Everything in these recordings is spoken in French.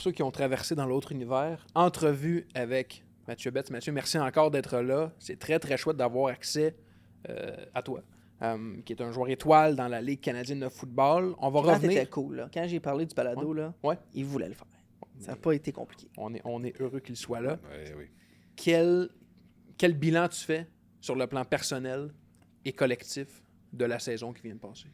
ceux qui ont traversé dans l'autre univers, entrevue avec Mathieu Betts. Mathieu, merci encore d'être là. C'est très, très chouette d'avoir accès à toi, qui est un joueur étoile dans la Ligue canadienne de football. On va revenir. C'était cool. Là. Quand j'ai parlé du balado, là, il voulait le faire. Ça n'a pas été compliqué. On est heureux qu'il soit là. Oui. Quel bilan tu fais sur le plan personnel et collectif de la saison qui vient de passer?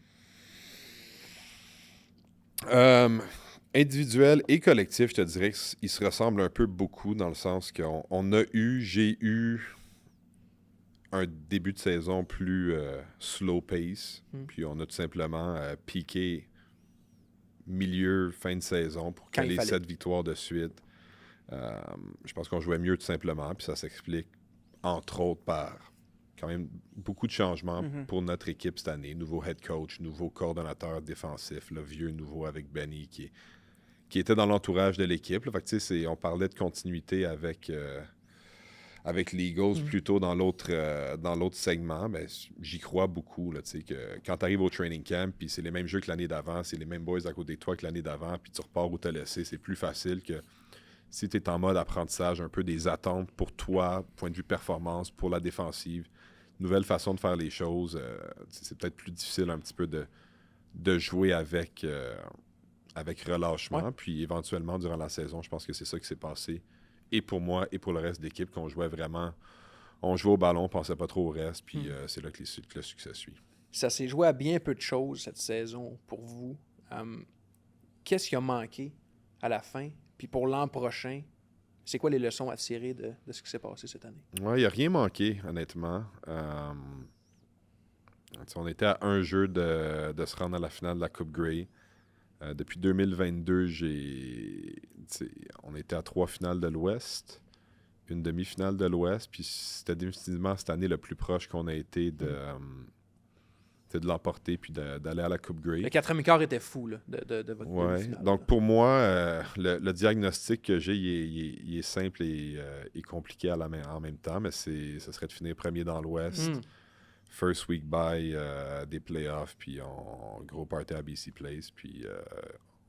Individuel et collectif, je te dirais qu'ils se ressemblent un peu beaucoup dans le sens j'ai eu un début de saison plus slow pace, puis on a tout simplement piqué fin de saison pour caler 7 victoires de suite. Je pense qu'on jouait mieux tout simplement, puis ça s'explique entre autres par quand même beaucoup de changements pour notre équipe cette année. Nouveau head coach, nouveau coordonnateur défensif, le vieux nouveau avec Benny qui était dans l'entourage de l'équipe. Là. Fait que, on parlait de continuité avec les Eagles plutôt dans l'autre segment. Mais j'y crois beaucoup. Là, que quand tu arrives au training camp, puis c'est les mêmes jeux que l'année d'avant, c'est les mêmes boys à côté de toi que l'année d'avant, puis tu repars où tu as laissé, c'est plus facile que si tu es en mode apprentissage, un peu des attentes pour toi, point de vue performance, pour la défensive, nouvelle façon de faire les choses. C'est peut-être plus difficile un petit peu de jouer avec relâchement. Ouais. Puis éventuellement, durant la saison, je pense que c'est ça qui s'est passé. Et pour moi et pour le reste de l'équipe, qu'on jouait vraiment... On jouait au ballon, on pensait pas trop au reste, puis c'est là que le succès suit. Ça s'est joué à bien peu de choses cette saison pour vous. Qu'est-ce qui a manqué à la fin? Puis pour l'an prochain, c'est quoi les leçons à tirer de ce qui s'est passé cette année? Oui, il n'y a rien manqué, honnêtement. On était à un jeu de se rendre à la finale de la Coupe Grey. Depuis 2022, on était à 3 finales de l'Ouest, une demi-finale de l'Ouest, puis c'était définitivement cette année le plus proche qu'on a été de l'emporter puis d'aller à la Coupe Grey. Le 4e quart était fou là, de votre demi-finale. Donc pour moi, le diagnostic que j'ai, il est simple et compliqué en même temps, mais ce serait de finir premier dans l'Ouest. First week by des playoffs, puis gros party à BC Place, puis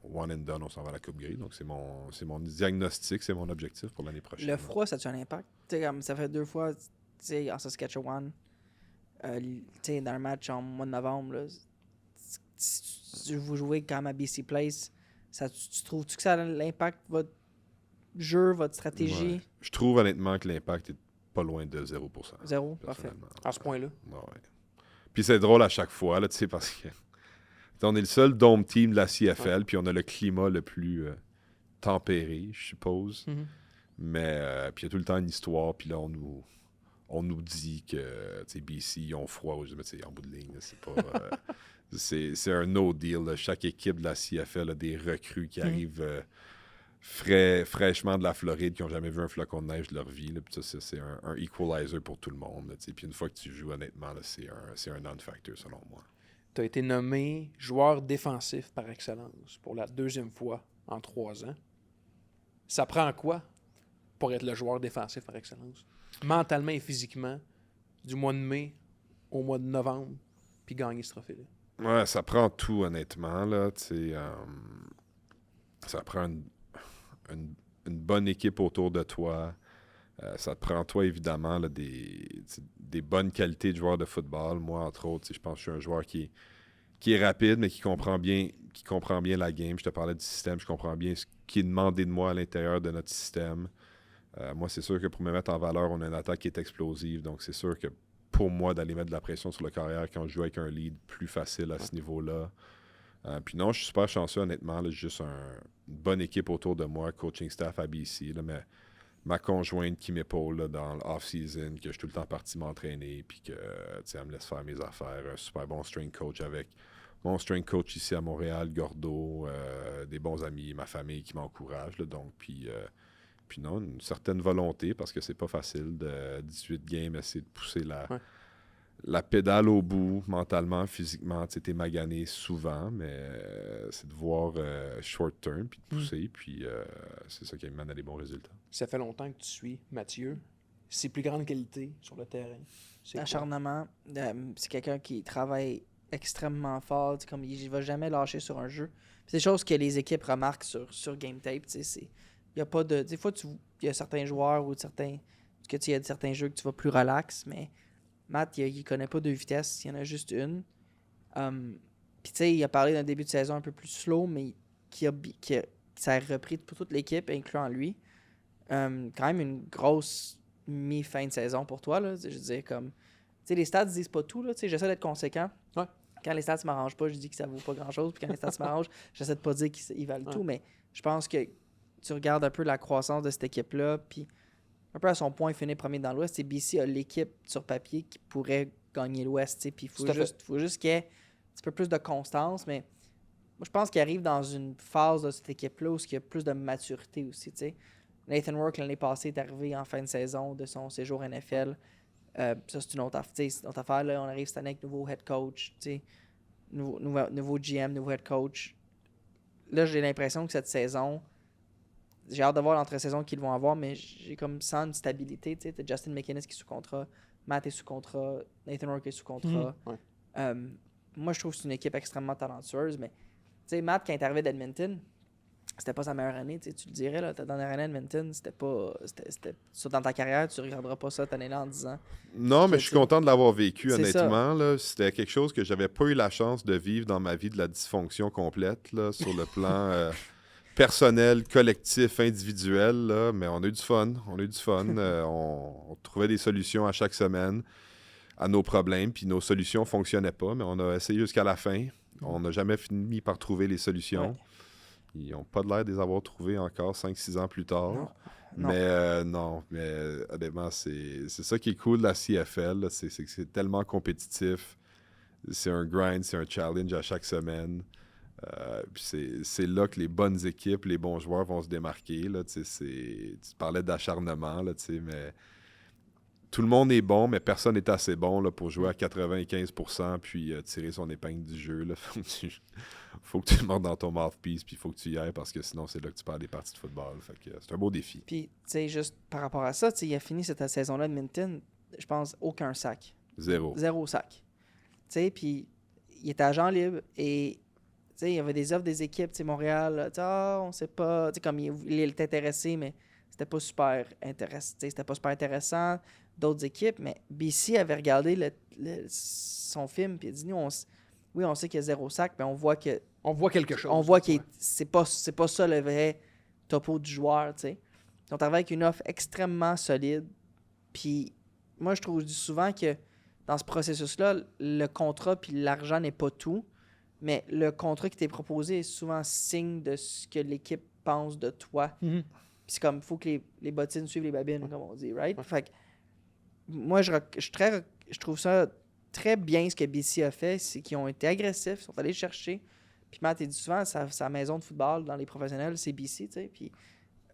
one and done, on s'en va à la Coupe Grey. Donc c'est mon diagnostic, c'est mon objectif pour l'année prochaine. Le froid, ça a un impact? Comme ça fait 2 fois en Saskatchewan, dans un match en mois de novembre, là, si vous jouez quand même à BC Place, tu trouves-tu que ça a l'impact votre jeu, votre stratégie? Ouais. Je trouve honnêtement que l'impact est pas loin de 0%. 0, parfait. À ce point-là. Ouais. Puis c'est drôle à chaque fois, là, parce que on est le seul dome team de la CFL, puis on a le climat le plus tempéré, je suppose. Mais puis il y a tout le temps une histoire, puis là, on nous dit que BC, ils ont froid. En bout de ligne, c'est pas... c'est un no deal. Là. Chaque équipe de la CFL a des recrues qui arrivent... fraîchement de la Floride, qui n'ont jamais vu un flocon de neige de leur vie. Là, puis ça, c'est un equalizer pour tout le monde. Là, puis une fois que tu joues, honnêtement, là, c'est un non-factor, selon moi. Tu as été nommé joueur défensif par excellence pour la 2e fois en 3 ans. Ça prend quoi pour être le joueur défensif par excellence? Mentalement et physiquement, du mois de mai au mois de novembre, puis gagner ce trophée-là. Ouais, ça prend tout, honnêtement. Là, ça prend une bonne équipe autour de toi. Ça te prend, toi, évidemment, là, des bonnes qualités de joueur de football. Moi, entre autres, je pense que je suis un joueur qui est rapide, mais qui comprend bien la game. Je te parlais du système, je comprends bien ce qui est demandé de moi à l'intérieur de notre système. Moi, c'est sûr que pour me mettre en valeur, on a une attaque qui est explosive. Donc, c'est sûr que pour moi, d'aller mettre de la pression sur le carrière quand je joue avec un lead plus facile à ce niveau-là. Puis non, je suis super chanceux, honnêtement. Là, j'ai juste une bonne équipe autour de moi, coaching staff à BC. Là, mais ma conjointe qui m'épaule là, dans l'off-season, que je suis tout le temps parti m'entraîner, puis qu'elle me laisse faire mes affaires. Un super bon strength coach avec mon strength coach ici à Montréal, Gordo, des bons amis, ma famille qui m'encourage. Là, donc, puis non, une certaine volonté, parce que c'est pas facile de 18 games, essayer de pousser la pédale au bout, mentalement, physiquement. Tu sais, t'es magané souvent, mais c'est de voir short term, puis de pousser, puis c'est ça qui mène à des bons résultats. Ça fait longtemps que tu suis Mathieu. Ses plus grandes qualités sur le terrain, c'est Acharnement. C'est quelqu'un qui travaille extrêmement fort. Comme il va jamais lâcher sur un jeu. C'est des choses que les équipes remarquent sur Game Tape. Il y a pas de. Des fois, il y a certains joueurs ou certains. Il y a certains jeux que tu vas plus relax, mais Matt, il connaît pas deux vitesses, il y en a juste une. Puis tu sais, il a parlé d'un début de saison un peu plus slow, mais ça a repris pour toute l'équipe, incluant lui. Quand même une grosse mi-fin de saison pour toi, là. Je veux dire, comme. Tu sais, les stats disent pas tout, là. Tu sais, j'essaie d'être conséquent. Ouais. Quand les stats ne m'arrangent pas, je dis que ça vaut pas grand-chose. Puis quand les stats m'arrangent, j'essaie de pas dire qu'ils valent tout. Mais je pense que tu regardes un peu la croissance de cette équipe-là, puis un peu à son point, il finit premier dans l'Ouest. BC a l'équipe sur papier qui pourrait gagner l'Ouest. Puis il faut juste qu'il y ait un petit peu plus de constance. Mais moi, je pense qu'il arrive dans une phase de cette équipe-là où il y a plus de maturité aussi. T'sais. Nathan Work, l'année passée, est arrivé en fin de saison de son séjour NFL. Ça, c'est une autre affaire. Là, on arrive cette année avec nouveau head coach, nouveau GM, nouveau head coach. Là, j'ai l'impression que cette saison, j'ai hâte de voir l'entre-saison qu'ils vont avoir, mais j'ai comme sans une stabilité. Tu sais, Justin McInnes qui est sous contrat, Matt est sous contrat, Nathan Work est sous contrat. Moi, je trouve que c'est une équipe extrêmement talentueuse, mais tu sais, Matt, quand il est arrivé d'Edmonton, c'était pas sa meilleure année, tu le dirais, là, ta dernière année à Edmonton, c'était pas. Dans ta carrière, tu regarderas pas ça cette année-là en disant. Non, mais je suis content de l'avoir vécu, honnêtement. Là, c'était quelque chose que j'avais pas eu la chance de vivre dans ma vie, de la dysfonction complète, là, sur le plan personnel, collectif, individuel. Là, mais on a eu du fun. On trouvait des solutions à chaque semaine à nos problèmes, puis nos solutions fonctionnaient pas, mais on a essayé jusqu'à la fin. On n'a jamais fini par trouver les solutions. Ouais. Ils n'ont pas l'air de les avoir trouvés encore 5-6 ans plus tard. Non. Mais honnêtement, c'est ça qui est cool de la CFL. Là, c'est que c'est tellement compétitif. C'est un grind, c'est un challenge à chaque semaine. Puis c'est là que les bonnes équipes, les bons joueurs vont se démarquer. Là, tu parlais d'acharnement, là, mais tout le monde est bon, mais personne n'est assez bon là, pour jouer à 95% puis tirer son épingle du jeu. Là. Faut que tu le montes dans ton mouthpiece, puis il faut que tu y ailles parce que sinon, c'est là que tu perds des parties de football. Fait que c'est un beau défi. Puis, tu sais, juste par rapport à ça, il a fini cette saison-là de Edmonton, je pense, aucun sac. Zéro sac. Tu sais, puis il était agent libre et il y avait des offres des équipes, Montréal, on sait pas, comme il était intéressé, mais c'était pas super intéressant. C'était pas super intéressant d'autres équipes, mais BC avait regardé son film puis il a dit, nous, on sait qu'il y a zéro sac, mais on voit que... On voit quelque chose. On voit que c'est pas ça le vrai topo du joueur, tu sais. Ils sont arrivés avec une offre extrêmement solide. Puis moi, je trouve souvent que dans ce processus-là, le contrat puis l'argent n'est pas tout, mais le contrat qui t'est proposé est souvent signe de ce que l'équipe pense de toi. Puis c'est comme, il faut que les bottines suivent les babines, comme on dit, right? Fait que moi, je trouve ça très bien ce que BC a fait, c'est qu'ils ont été agressifs, ils sont allés chercher. Puis Matt, il dit souvent, sa maison de football dans les professionnels, c'est BC, tu sais. Puis,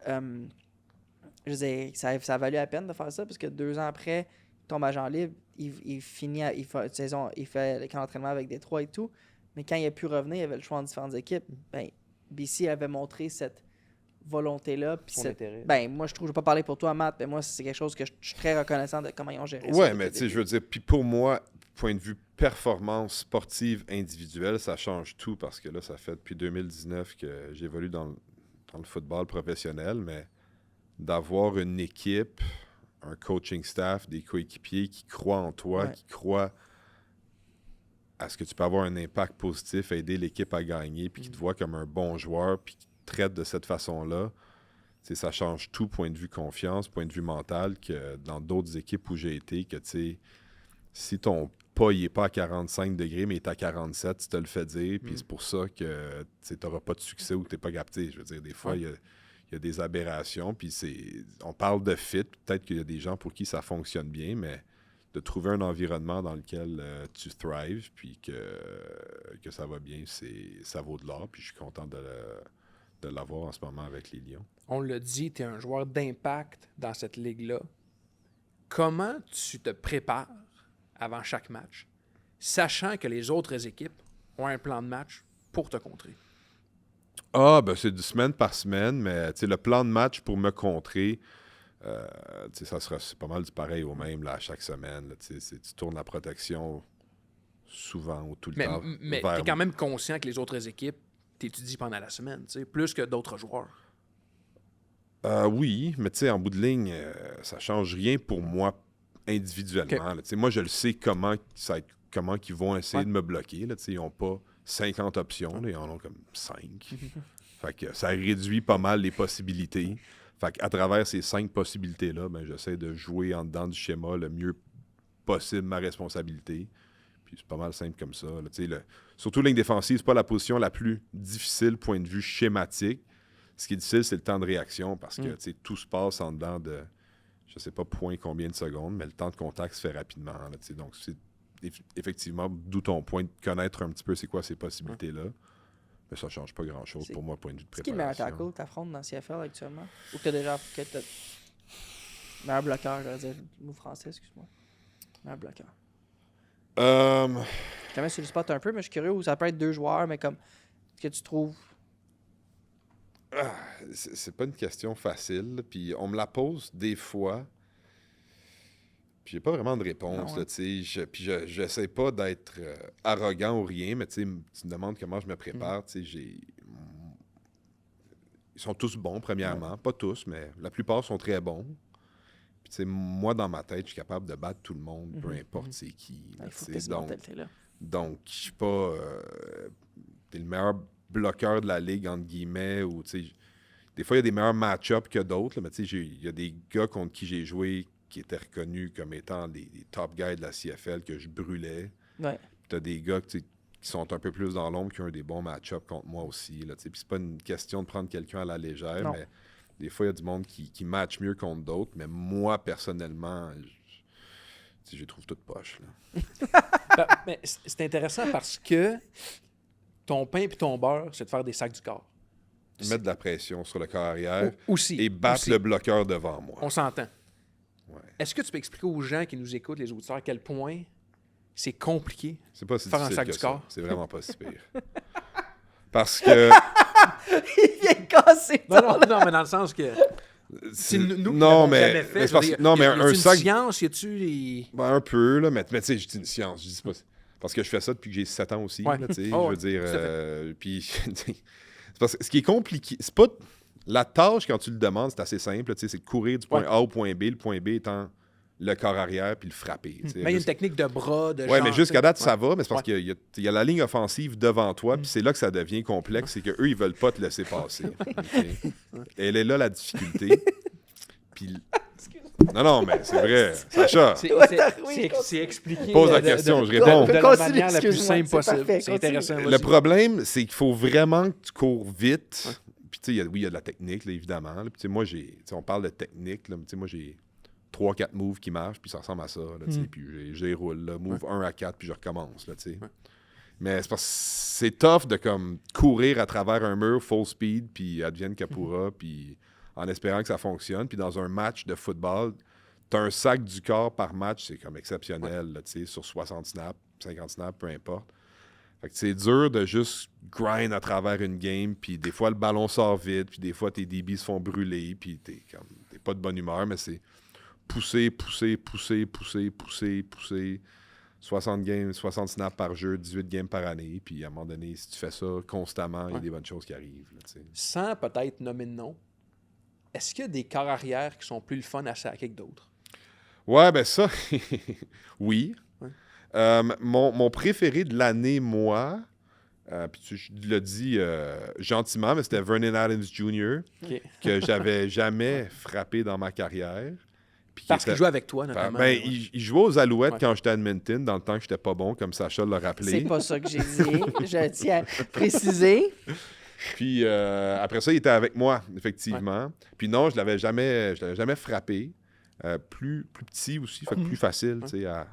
je veux dire, ça a valu la peine de faire ça, parce que 2 ans après, il tombe agent libre, il finit, il fait le camp d'entraînement avec Détroit et tout. Mais quand il a pu revenir, il avait le choix en différentes équipes. Ben, BC avait montré cette volonté-là. Puis moi, je ne vais pas parler pour toi, Matt, mais moi, c'est quelque chose que je suis très reconnaissant de comment ils ont géré ça. Ouais, mais tu sais, je veux dire, puis pour moi, point de vue performance sportive individuelle, ça change tout parce que là, ça fait depuis 2019 que j'évolue dans le football professionnel, mais d'avoir une équipe, un coaching staff, des coéquipiers qui croient en toi, qui croient à ce que tu peux avoir un impact positif, aider l'équipe à gagner, puis qui te voient comme un bon joueur, puis qui te traitent de cette façon-là, ça change tout, point de vue confiance, point de vue mental, que dans d'autres équipes où j'ai été, que si ton pas, il n'est pas à 45 degrés, mais il est à 47, tu te le fais dire, puis c'est pour ça que tu n'auras pas de succès ou que tu n'es pas capté. Je veux dire, des fois, il y a des aberrations, puis on parle de fit, peut-être qu'il y a des gens pour qui ça fonctionne bien, mais de trouver un environnement dans lequel tu thrives, puis que ça va bien, ça vaut de l'or, puis je suis content de l'avoir en ce moment avec les Lions. On l'a dit, tu es un joueur d'impact dans cette ligue-là. Comment tu te prépares avant chaque match, sachant que les autres équipes ont un plan de match pour te contrer? C'est du semaine par semaine, mais le plan de match pour me contrer, c'est pas mal du pareil au même là, à chaque semaine. Là, tu tournes la protection souvent ou tout le Mais, temps. mais vers- t'es quand même conscient que les autres équipes t'étudies pendant la semaine, tu sais, plus que d'autres joueurs. Oui, mais tu sais, en bout de ligne, ça change rien pour moi individuellement. Là. Tu sais, moi, je le sais comment ils vont essayer de me bloquer. Là. Tu sais, ils n'ont pas 50 options, là, ils en ont comme 5. Fait que ça réduit pas mal les possibilités. Fait qu'à travers ces 5 possibilités-là, ben, j'essaie de jouer en dedans du schéma le mieux possible ma responsabilité. Puis c'est pas mal simple comme ça. Là. Tu sais, surtout ligne défensive, c'est pas la position la plus difficile point de vue schématique. Ce qui est difficile, c'est le temps de réaction parce que tu sais, tout se passe en dedans de, je sais pas point combien de secondes, mais le temps de contact se fait rapidement. Là, tu sais. Donc, c'est effectivement, d'où ton point de connaître un petit peu c'est quoi ces possibilités-là. Mais ça change pas grand-chose pour moi, point de vue de C'est qui le meilleur préparation. tackle que t'affrontes dans CFL actuellement? Ou que t'as déjà... Meilleur bloqueur, je veux dire. Le mot français, excuse-moi. Meilleur bloqueur. Jamais sur le spot un peu, mais je suis curieux où ça peut être 2 joueurs, mais comme... Ce que tu trouves... C'est pas une question facile. Puis on me la pose des fois. Puis j'ai pas vraiment de réponse. Non, Là, tu sais. Puis j'essaie pas d'être arrogant ou rien, mais tu sais, tu me demandes comment je me prépare. Tu sais, ils sont tous bons, premièrement. Pas tous, mais la plupart sont très bons. Puis tu sais, moi, dans ma tête, je suis capable de battre tout le monde, peu importe c'est qui. Là, Il faut tu que sais. tu mentalité-là. Donc, je suis pas t'es le meilleur bloqueur de la ligue, entre guillemets, ou tu sais, des fois, il y a des meilleurs match-ups que d'autres, là, mais tu sais, il y a des gars contre qui j'ai joué qui étaient reconnus comme étant des top guys de la CFL que je brûlais. Ouais. Puis t'as des gars tu sais, qui sont un peu plus dans l'ombre, qui ont des bons match-ups contre moi aussi, là, tu sais. Puis c'est pas une question de prendre quelqu'un à la légère, Non. mais des fois, il y a du monde qui match mieux contre d'autres, mais moi, personnellement, je les trouve toutes poches, là. Mais c'est intéressant parce que ton pain et ton beurre, c'est de faire des sacs du corps. Mettre de la pression sur le corps arrière Aussi. et battre aussi. le bloqueur devant moi. On s'entend. Ouais. Est-ce que tu peux expliquer aux gens qui nous écoutent, les auditeurs, à quel point c'est compliqué? C'est pas si Faire un difficile sac que du ça. corps. C'est vraiment pas si pire. Parce que... Il vient de casser. Non, mais dans le sens que... Nous, non, qui l'avons mais, jamais fait, mais je veux dire, y a un une sac... science, y a-tu les... Ben, un peu, là, mais tu sais, je dis une science. Je dis pas... Parce que je fais ça depuis que j'ai 7 ans aussi, Ouais. là, tu sais, Oh, je veux ouais, dire... Puis, c'est parce que ce qui est compliqué, c'est pas... La tâche, quand tu le demandes, c'est assez simple, tu sais, c'est de courir du point A au point B, le point B étant le corps arrière puis le frapper. tu sais. Mais il y a une technique de bras, de Ouais, jambes, mais jusqu'à date, tu sais. ça va, mais c'est parce Ouais. qu'il y a la ligne offensive devant toi, puis c'est là que ça devient complexe, c'est qu'eux, ils veulent pas te laisser passer. OK? Elle est là, la difficulté. Puis... Non, mais c'est vrai. Sacha, C'est expliqué. pose la question, je réponds. De la Continue, manière la plus excuse-moi, simple c'est possible. parfait, C'est continue. intéressant. Le vas-y. problème, c'est qu'il faut vraiment que tu cours vite. Puis, tu sais, oui, il y a de la technique, là, évidemment. là. Puis, tu sais, moi, on parle de technique, là, mais tu sais, moi, j'ai 3-4 moves qui marchent, puis ça ressemble à ça, là, tu sais. Puis, je les roule, là, move 1 à 4, puis je recommence, là, tu sais. Mais c'est parce que c'est tough de, comme, courir à travers un mur full speed, puis advienne que pourra, puis en espérant que ça fonctionne. Puis, dans un match de football, t'as un sac du corps par match, c'est comme exceptionnel, là, tu sais, sur 60 snaps, 50 snaps, peu importe. Fait que c'est dur de juste grind à travers une game, puis des fois le ballon sort vite, puis des fois tes DB se font brûler, puis t'es pas de bonne humeur, mais c'est pousser, 60 games, 60 snaps par jeu, 18 games par année, puis à un moment donné, si tu fais ça constamment, il y a des bonnes choses qui arrivent. Là, tu sais. Sans peut-être nommer de nom, est-ce qu'il y a des corps arrière qui sont plus le fun à saquer que d'autres? Ouais, ben ça, oui. Ouais. Mon préféré de l'année, moi, puis je l'ai dit gentiment, mais c'était Vernon Adams Jr., OK. que j'avais jamais frappé dans ma carrière. Puis Parce qu'il joue avec toi, notamment. Ben, il jouait aux Alouettes Ouais. quand j'étais à Edmonton, dans le temps que j'étais pas bon, comme Sacha l'a rappelé. C'est pas ça que j'ai dit. Je tiens à préciser. Puis après ça, il était avec moi, effectivement. Puis non, je l'avais jamais frappé. Plus petit aussi, fait que plus facile, tu sais, à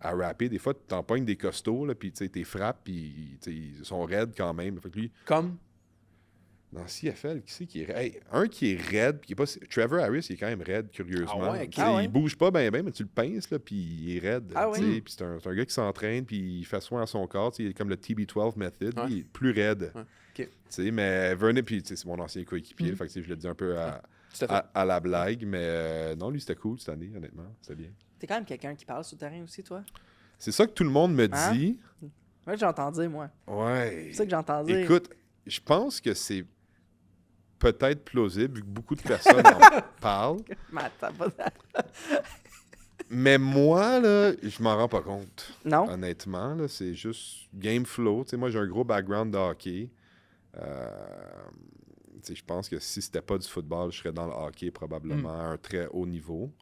rapper. Des fois, tu t'en pognes des costauds, là, puis tu sais, t'es frappes, puis tu sais, ils sont raides quand même. Fait que lui, Comme? dans CFL, qui c'est qui est raide? Hey, un qui est raide, puis qui est pas... Trevor Harris, il est quand même raide, curieusement. Ah ouais, ok. Tu sais, Ah ouais? il bouge pas bien, mais tu le pinces, là, puis il est raide. Ah tu sais. oui? Puis c'est un gars qui s'entraîne, puis il fait soin à son corps. Tu sais, il est comme le TB12 method. Ouais. Lui, il est plus raide. Ouais, ok. Tu sais, mais Vernon, puis tu sais, c'est mon ancien coéquipier. Fait que tu sais, je l'ai dit un peu Tout à fait. à la blague, mais non, lui, c'était cool cette année, honnêtement. C'était bien. T'es quand même quelqu'un qui parle sur le terrain aussi, toi? C'est ça que tout le monde me Hein? dit. Ouais, j'entends dire, moi. Ouais. C'est ça que j'entends dire. Écoute, je pense que c'est peut-être plausible, vu que beaucoup de personnes en parlent. Mais attends, pas... Mais moi, là, je m'en rends pas compte. Non? Honnêtement, là, c'est juste game flow. Tu sais, moi, j'ai un gros background de hockey. Tu sais, je pense que si c'était pas du football, je serais dans le hockey probablement à un très haut niveau.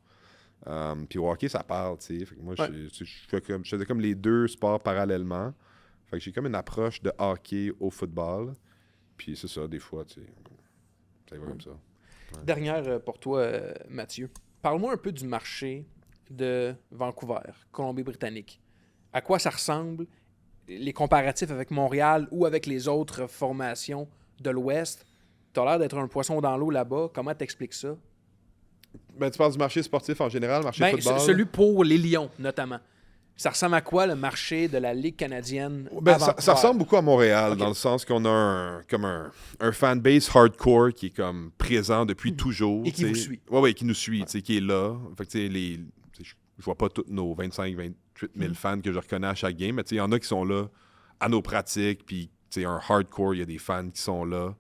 Puis au hockey, ça parle, tu sais. Fait que moi, je faisais comme les deux sports parallèlement. Fait que j'ai comme une approche de hockey au football. Puis c'est ça, des fois, tu sais, ça va comme ça. Ouais. Dernière pour toi, Mathieu. Parle-moi un peu du marché de Vancouver, Colombie-Britannique. À quoi ça ressemble? Les comparatifs avec Montréal ou avec les autres formations de l'Ouest? Tu as l'air d'être un poisson dans l'eau là-bas. Comment t'expliques ça? Ben, tu parles du marché sportif en général, marché Ben, football? celui pour les Lions, notamment. Ça ressemble à quoi, le marché de la Ligue canadienne? Ben, à ça Vancouver? ressemble beaucoup à Montréal, Ok. dans le sens qu'on a un fanbase hardcore qui est comme présent depuis toujours. Et qui vous t'sais. suit. Ouais, qui nous suit, qui est là. Fait que, je vois pas tous nos 25-28 000 fans que je reconnais à chaque game, mais il y en a qui sont là à nos pratiques, puis un hardcore, il y a des fans qui sont là.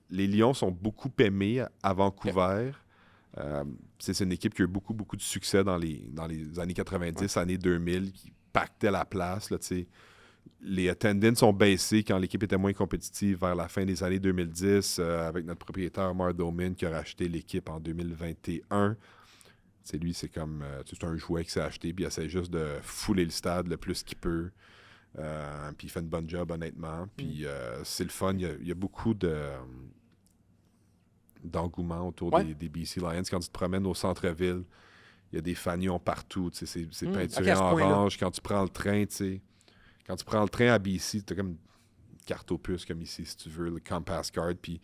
Les Lions sont beaucoup aimés à Vancouver. C'est une équipe qui a eu beaucoup, beaucoup de succès dans les années 90, années 2000, qui pactait la place. Là, les attendances ont baissé quand l'équipe était moins compétitive vers la fin des années 2010, avec notre propriétaire Mark Doman qui a racheté l'équipe en 2021. Lui, c'est comme c'est un jouet qui s'est acheté, puis il essaie juste de fouler le stade le plus qu'il peut. Puis il fait une bonne job, honnêtement. Puis c'est le fun. Il y a beaucoup d'engouement autour des BC Lions. Quand tu te promènes au centre-ville, il y a des fanions partout. C'est peinturé à ce en point-là. orange. Quand tu prends le train, quand tu prends le train à BC, tu as comme une carte aux puces, comme ici, si tu veux, le Compass Card. Puis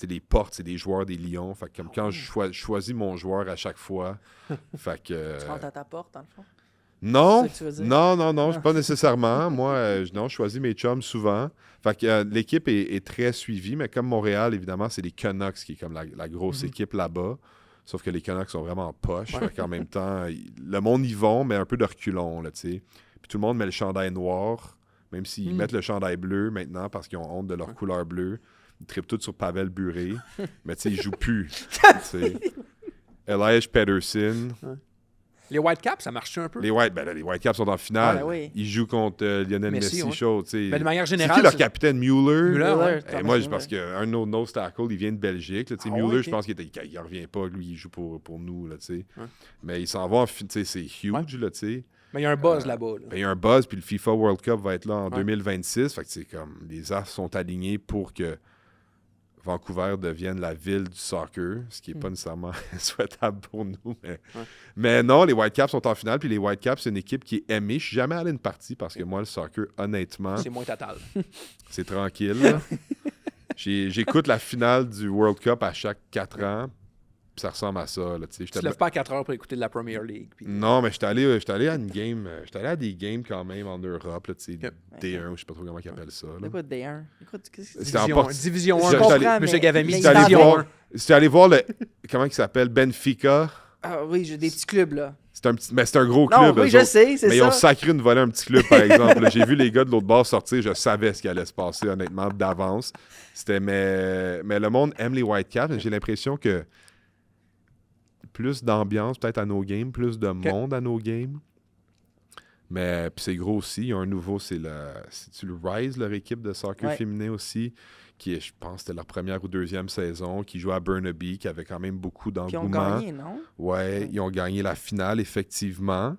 les portes, c'est des joueurs des Lions. Fait que comme quand je choisis mon joueur à chaque fois, fait que... Tu rentres à ta porte, dans le fond? Non, C'est ça que tu veux dire? non, pas nécessairement. Moi, je choisis mes chums souvent. Fait que l'équipe est très suivie, mais comme Montréal, évidemment, c'est les Canucks qui est comme la grosse équipe là-bas. Sauf que les Canucks sont vraiment poches. Fait qu'en même temps, le monde y va, mais un peu de reculons, là, tu sais. Puis tout le monde met le chandail noir, même s'ils mettent le chandail bleu maintenant parce qu'ils ont honte de leur couleur bleue. Ils trippent tous sur Pavel Bure, mais tu sais, ils jouent plus. Elias Pettersson. Les Whitecaps, ça marche un peu? Les Whitecaps sont en finale. Ah, ben oui. Ils jouent contre Lionel Messi ouais. chaud. Ben, de manière C'est générale, qui leur c'est- capitaine? Mueller? Mueller, ouais. Et moi, parce qu'un de nos nose tackle, il vient de Belgique. Là, Ah Mueller, ouais, ok. je pense qu'il ne revient pas. Lui, il joue pour nous. Là, Ouais. Mais il s'en va en finale. C'est huge. Ouais. Là, t'sais. Mais il y a un buzz là-bas. Là. Ben, il y a un buzz, puis le FIFA World Cup va être là en Ouais. 2026. Fait que c'est comme les astres sont alignés pour que Vancouver devienne la ville du soccer, ce qui n'est pas nécessairement souhaitable pour nous. Mais non, les Whitecaps sont en finale, puis les Whitecaps, c'est une équipe qui est aimée. Je suis jamais allé à une partie parce que moi, le soccer, honnêtement, C'est moins total. c'est tranquille. Là. J'écoute la finale du World Cup à chaque 4 ans, puis ça ressemble à ça. Là, Tu te lèves pas à 4 heures pour écouter de la Premier League. Puis... Non, mais j'étais allé à une game. J'étais allé à des games quand même en Europe, là, tu sais, D1, je sais pas trop comment ils appellent ça. Là. C'est quoi D1? Écoute, qu'est-ce que C'était en Division, porte- Division 1. Je comprends, Monsieur mais- Gavami, mais J'étais allé Division voir, j'étais allé voir le. Comment il s'appelle? Benfica. Ah oui, j'ai des petits clubs, là. Mais c'est un gros Non, club. oui, eux je autres. sais, c'est Mais ils ont ça. sacré une volée à un petit club, par exemple. Là, j'ai vu les gars de l'autre bord sortir, je savais ce qui allait se passer, honnêtement, d'avance. Mais le monde aime les Whitecaps, mais j'ai l'impression que plus d'ambiance peut-être à nos games, plus de monde à nos games. Mais puis c'est gros aussi. Il y a un nouveau, c'est-tu le Rise, leur équipe de soccer Ouais. féminin aussi, qui est, je pense, c'était leur première ou deuxième saison, qui joue à Burnaby, qui avait quand même beaucoup Puis ils ont d'engouement. gagné, non? Ouais, ils ont gagné la finale, effectivement.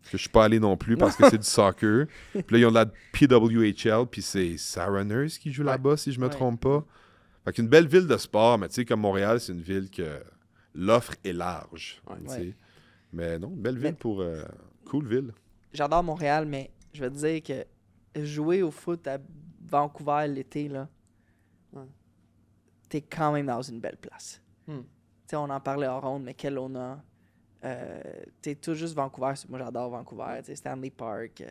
Que je suis pas allé non plus parce que c'est du soccer. Puis là, ils ont de la PWHL, puis c'est Saraners qui joue là-bas, si je me Ouais. trompe pas. Fait qu'une belle ville de sport, mais tu sais, comme Montréal, c'est une ville que l'offre est large. Ouais. tu sais. Ouais. Mais non, belle ville Mais- pour... cool ville. J'adore Montréal, mais je vais te dire que jouer au foot à Vancouver l'été, là, t'es quand même dans une belle place. Hmm. Tu sais, on en parlait en ronde, mais quel on a. T'es tout juste Vancouver. Moi, j'adore Vancouver. Tu sais, Stanley Park,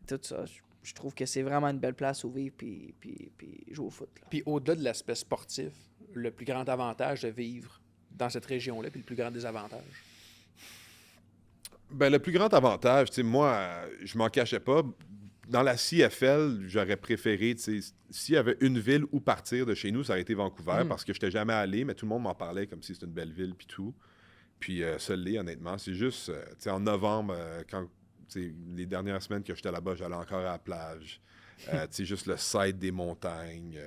tout ça. Je trouve que c'est vraiment une belle place où vivre puis jouer au foot. Là. Puis au-delà de l'aspect sportif, le plus grand avantage de vivre dans cette région-là, puis le plus grand désavantage. Ben, le plus grand avantage, tu sais, moi, je m'en cachais pas. Dans la CFL, j'aurais préféré, tu sais, s'il y avait une ville où partir de chez nous, ça aurait été Vancouver, parce que je n'étais jamais allé, mais tout le monde m'en parlait comme si c'était une belle ville, puis tout. Puis ça l'est, honnêtement. C'est juste, tu sais, en novembre, quand, tu sais, les dernières semaines que j'étais là-bas, j'allais encore à la plage. Tu sais, juste le side des montagnes.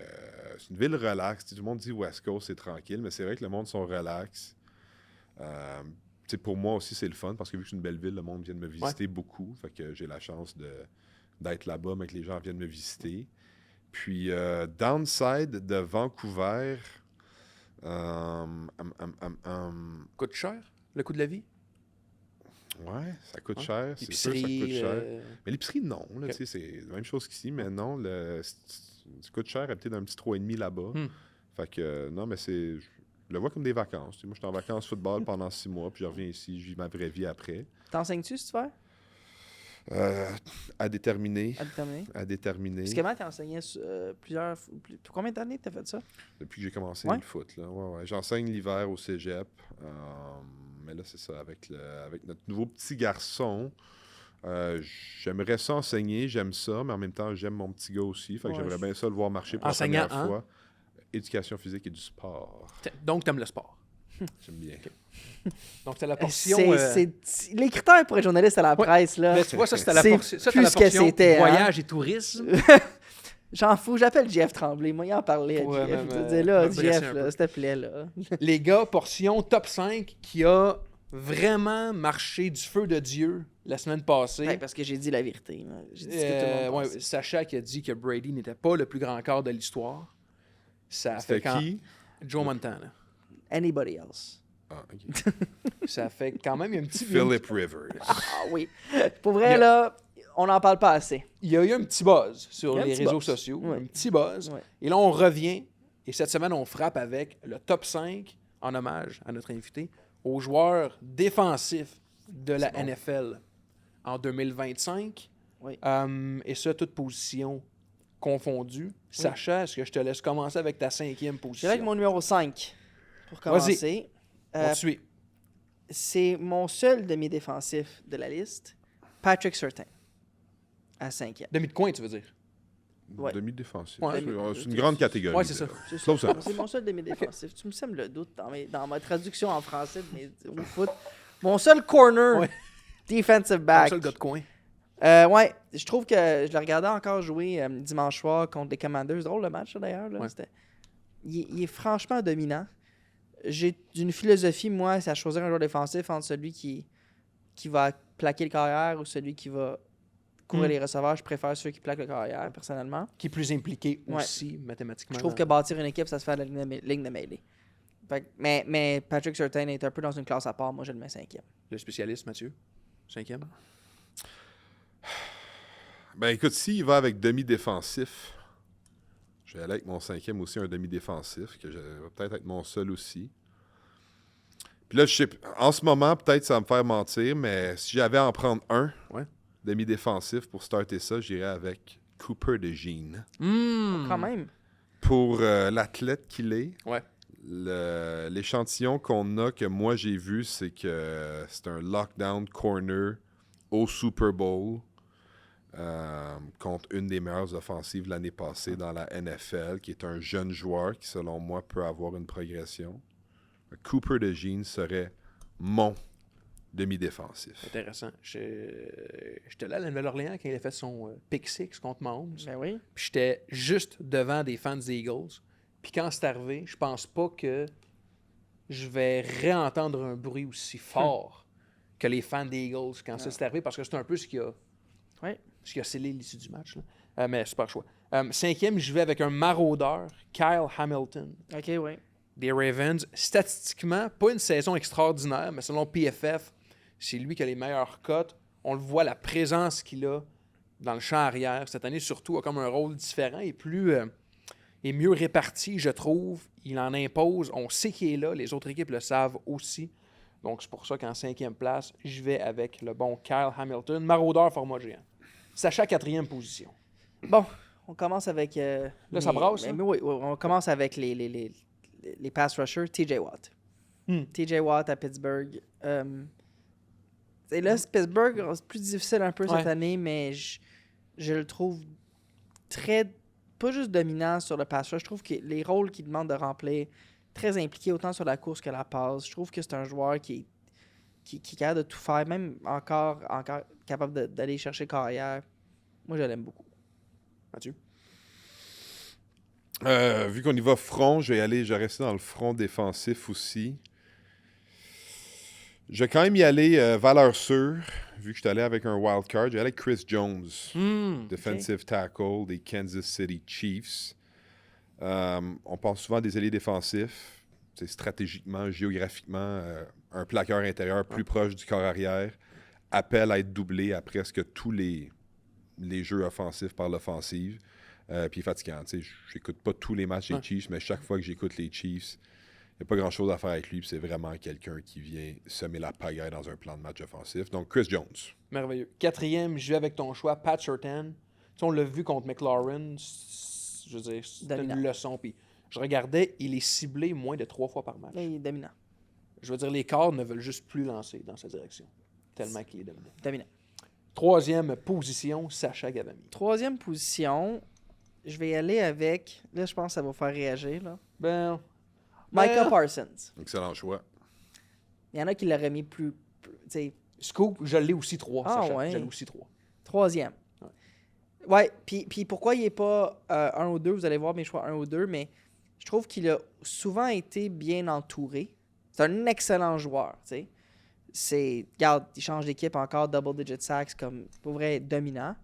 C'est une ville relax. Tout le monde dit West Coast, c'est tranquille, mais c'est vrai que le monde sont relax. Tu sais, pour moi aussi, c'est le fun, parce que vu que c'est une belle ville, le monde vient de me visiter beaucoup. Fait que j'ai la chance d'être là-bas, mais que les gens viennent me visiter. Puis, downside de Vancouver... Coûte cher, le coût de la vie? Ouais, ça coûte cher. C'est sûr que ça L'épicerie, coûte cher. Mais l'épicerie, non. Là, tu sais, c'est la même chose qu'ici, mais non. Ça coûte cher, peut-être un petit 3,5 là-bas. Fait que, non, mais c'est... Je le vois comme des vacances. Tu sais, moi, je suis en vacances football pendant 6 mois, puis je reviens ici, je vis ma vraie vie après. T'enseignes-tu, si tu veux? À déterminer. À déterminer. À déterminer. Parce que Matt, t'as enseigné plusieurs... Combien d'années t'as fait ça? Depuis que j'ai commencé Ouais. le foot. Là. Ouais. J'enseigne l'hiver au cégep. Mais là, c'est ça. Avec notre nouveau petit garçon, j'aimerais ça enseigner. J'aime ça, mais en même temps, j'aime mon petit gars aussi. Fait que j'aimerais bien ça le voir marcher pour Enseignant, la première fois. Éducation physique et du sport. Donc, t'aimes le sport. J'aime bien. Donc, c'est la portion... Les critères pour être journaliste à la presse, là. Mais tu vois, ça, c'était la c'est portion... Ça, c'était plus la ce que portion c'était, hein. voyage et tourisme. J'en fous, j'appelle Jeff Tremblay. Moi, il en parlait Pour, à Jeff. même, Je disais, là, me dresser Jeff, un là, peu. s'il te plaît, là. Les gars, portion top 5 qui a vraiment marché du feu de Dieu la semaine passée. Ouais, parce que j'ai dit la vérité. Là. J'ai dit ce que tout le monde pense. Sacha qui a dit que Brady n'était pas le plus grand quart de l'histoire. Ça fait C'était qui? Joe Montana. Anybody else. Ah, OK. Ça fait quand même un petit... Philip Rivers. Ah oui. Pour vrai, là, on n'en parle pas assez. Il y a eu un petit buzz sur Il y a un les petit réseaux buzz. sociaux. Ouais. Un petit buzz. Ouais. Et là, on revient. Et cette semaine, on frappe avec le top 5, en hommage à notre invité, aux joueurs défensifs de la NFL en 2025. Oui. Et ça, toutes positions confondues. Sacha, est-ce que je te laisse commencer avec ta 5e Je vais position? avec mon numéro 5 pour commencer. On te suit. C'est mon seul demi-défensif de la liste, Patrick Surtain, à 5e. Demi de coin, tu veux dire? Ouais. Demi-défensif. Ouais. C'est une grande catégorie. Ouais, c'est ça. C'est Close enough. C'est mon seul demi-défensif. Tu me sèmes le doute dans ma traduction en français au foot. Mon seul corner Ouais. defensive Comme back. ça, le gars de coin. Ouais, je trouve que je le regardais encore jouer dimanche soir contre les Commanders. Drôle le match, là, d'ailleurs. Là. Ouais. Il est franchement dominant. J'ai une philosophie, moi, c'est à choisir un joueur défensif entre celui qui va plaquer le carrière ou celui qui va courir les receveurs. Je préfère ceux qui plaquent le carrière, personnellement. Qui est plus impliqué Ouais. aussi, mathématiquement. Je trouve que bâtir une équipe, ça se fait à la ligne de mêlée. Mais Patrick Surtain est un peu dans une classe à part. Moi, je le mets 5e. Le spécialiste, Mathieu? 5e? Ben écoute, s'il va avec demi-défensif, je vais aller avec mon 5e aussi, un demi-défensif, que va peut-être être mon seul aussi. Puis là, je sais, en ce moment, peut-être ça va me faire mentir, mais si j'avais à en prendre un demi-défensif pour starter ça, j'irais avec Cooper DeJean. Quand même. Pour l'athlète qu'il est, Ouais. l'échantillon qu'on a, que moi j'ai vu, c'est que c'est un lockdown corner au Super Bowl contre une des meilleures offensives l'année passée dans la NFL, qui est un jeune joueur qui, selon moi, peut avoir une progression. Cooper DeJean serait mon demi-défensif. Intéressant. J'étais là à la Nouvelle-Orléans quand il a fait son pick six contre Mahomes. Ben oui. Puis j'étais juste devant des fans des Eagles. Puis quand c'est arrivé, je pense pas que je vais réentendre un bruit aussi fort que les fans des Eagles quand ça s'est arrivé, parce que c'est un peu ce qui a scellé l'issue du match. Là. Mais c'est pas le choix. 5e, je vais avec un maraudeur, Kyle Hamilton. OK, oui. Des Ravens. Statistiquement, pas une saison extraordinaire, mais selon PFF, c'est lui qui a les meilleures cotes. On le voit, la présence qu'il a dans le champ arrière. Cette année, surtout, a comme un rôle différent et est mieux réparti, je trouve. Il en impose. On sait qu'il est là. Les autres équipes le savent aussi. Donc, c'est pour ça qu'en 5e place, je vais avec le bon Kyle Hamilton. Maraudeur format géant. Sacha, 4e position. Bon, on commence avec... Là, ça brasse, hein? Oui, on commence avec les pass rushers. TJ Watt. TJ Watt à Pittsburgh. Et là, Pittsburgh, c'est plus difficile un peu Ouais. cette année, mais je le trouve très, pas juste dominant sur le pass rush. Je trouve que les rôles qu'il demande de remplir, très impliqué autant sur la course que la passe. Je trouve que c'est un joueur qui est capable de tout faire, même encore capable d'aller chercher carrière. Moi, je l'aime beaucoup. Mathieu? Vu qu'on y va front, je vais rester dans le front défensif aussi. Je vais quand même y aller valeur sûre, vu que je suis allé avec un wild card. Je vais aller avec Chris Jones, defensive tackle des Kansas City Chiefs. On pense souvent des ailiers défensifs. C'est stratégiquement, géographiquement, un plaqueur intérieur plus proche du corps arrière appelle à être doublé à presque tous les jeux offensifs par l'offensive. Puis il est fatigant. J'écoute pas tous les matchs des Chiefs, mais chaque fois que j'écoute les Chiefs, il n'y a pas grand-chose à faire avec lui. Puis c'est vraiment quelqu'un qui vient semer la pagaille dans un plan de match offensif. Donc Chris Jones. Merveilleux. 4e, je vais avec ton choix, Pat Surtain. On l'a vu contre McLaurin. Je veux dire, c'est Dominant. une leçon. Puis je regardais, il est ciblé moins de 3 fois par match. Là, il est dominant. Je veux dire, les corps ne veulent juste plus lancer dans sa direction. Tellement qu'il est dominant. Dominant. 3e position, Sacha Gavami. 3e position, je vais y aller avec... Là, je pense que ça va faire réagir. Là. Ben, Micah Parsons. Excellent choix. Il y en a qui l'auraient mis plus tu sais, Scoop, je l'ai aussi 3, Ah, Sacha. ouais. Je l'ai aussi 3. 3e. Ouais, puis pourquoi il n'est pas 1 ou 2, vous allez voir mes choix 1 ou 2, mais je trouve qu'il a souvent été bien entouré. C'est un excellent joueur, tu sais. Regarde, il change d'équipe encore, double-digit sacks, comme, pour vrai, dominant.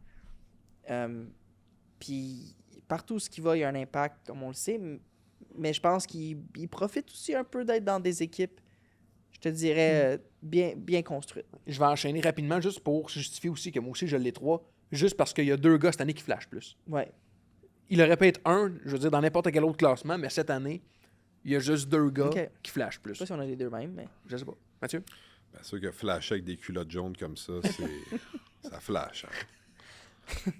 Puis partout où il va, il y a un impact, comme on le sait, mais je pense qu'il profite aussi un peu d'être dans des équipes, je te dirais, bien construites. Je vais enchaîner rapidement juste pour justifier aussi que moi aussi je l'ai 3, juste parce qu'il y a 2 gars cette année qui flashent plus. Ouais. Il aurait pu être 1, je veux dire, dans n'importe quel autre classement, mais cette année, il y a juste 2 gars Ok. qui flashent Je plus. sais pas si on a les deux mêmes, mais... Je sais pas. Mathieu? Bien sûr que flasher avec des culottes jaunes comme ça, ça flash. Hein.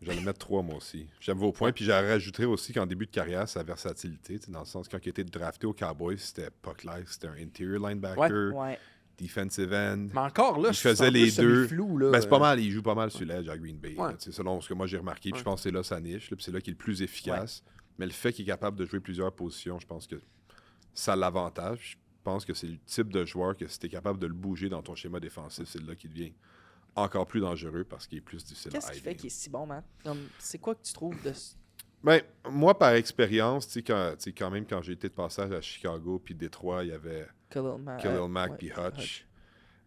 J'allais mettre 3 moi aussi. J'aime vos points. Puis j'aurais rajouté aussi qu'en début de carrière, sa versatilité, dans le sens quand il a été drafté au Cowboys, c'était pas clair. C'était un interior linebacker, Ouais. defensive end. Mais encore là, Il faisait un peu les deux. semi-flou, là. Ben, c'est pas mal, il joue pas mal sur l'edge à Green Bay. Ouais. Là, selon ce que moi j'ai remarqué. Puis je Ouais. pense que c'est là sa niche. Là, puis c'est là qu'il est le plus efficace. Mais le fait qu'il est capable de jouer plusieurs positions, je pense que ça l'avantage. Je pense que c'est le type de joueur que si tu es capable de le bouger dans ton schéma défensif, c'est là qu'il devient encore plus dangereux parce qu'il est plus difficile Qu'est-ce à qui aider. fait qu'il est si bon, man? C'est quoi que tu trouves de... Ben, moi, par expérience, quand même, quand j'ai été de passage à Chicago puis Détroit, il y avait Khalil Mack, Mack ouais, puis Hutch.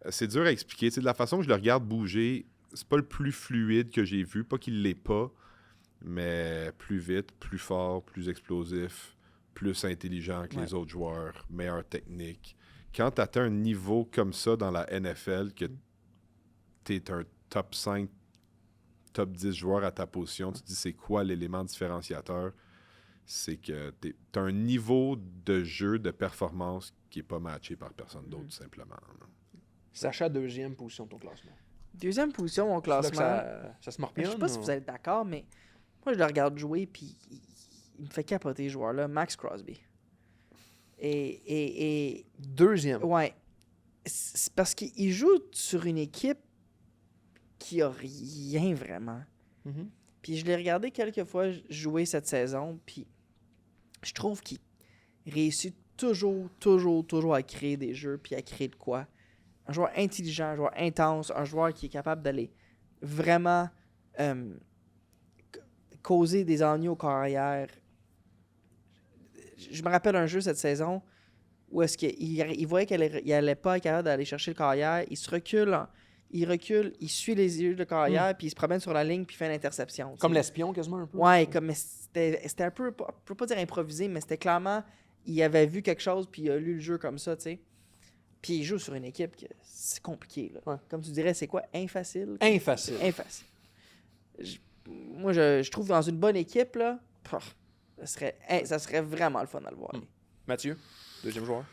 C'est dur à expliquer. De la façon que je le regarde bouger, c'est pas le plus fluide que j'ai vu. Pas qu'il l'est pas, mais plus vite, plus fort, plus explosif, plus intelligent que les autres joueurs, meilleure technique. Quand tu atteins un niveau comme ça dans la NFL, que tu es un top 5, top 10 joueurs à ta position, tu te dis c'est quoi l'élément différenciateur? C'est que tu as un niveau de jeu, de performance qui n'est pas matché par personne d'autre, tout simplement. Sacha, 2e position de ton classement. 2e position, mon C'est là que classement. ça se Je morpionne. sais pas si vous êtes d'accord, mais moi, je le regarde jouer, puis il me fait capoter, ce joueur-là, Max Crosby. Et 2e. ouais, c'est parce qu'il joue sur une équipe qui a rien vraiment. Mhm. Puis je l'ai regardé quelques fois jouer cette saison, puis je trouve qu'il réussit toujours à créer des jeux, puis à créer de quoi. Un joueur intelligent, un joueur intense, un joueur qui est capable d'aller vraiment causer des ennuis au carrière. Je me rappelle un jeu cette saison où est-ce qu'il voyait qu'il allait pas être capable d'aller chercher le carrière, il se recule, il recule, il suit les yeux de carrière, puis il se promène sur la ligne, puis il fait une interception. Comme t'sais. l'espion, quasiment un peu. Ouais, comme mais c'était un peu, je peux pas dire improvisé, mais c'était clairement, il avait vu quelque chose, puis il a lu le jeu comme ça, tu sais. Puis il joue sur une équipe que c'est compliqué, là. Ouais. Comme tu dirais, c'est quoi? Infacile? Infacile. Infacile. Moi, je trouve dans une bonne équipe, là, ça serait vraiment le fun à le voir. Mathieu, 2e joueur.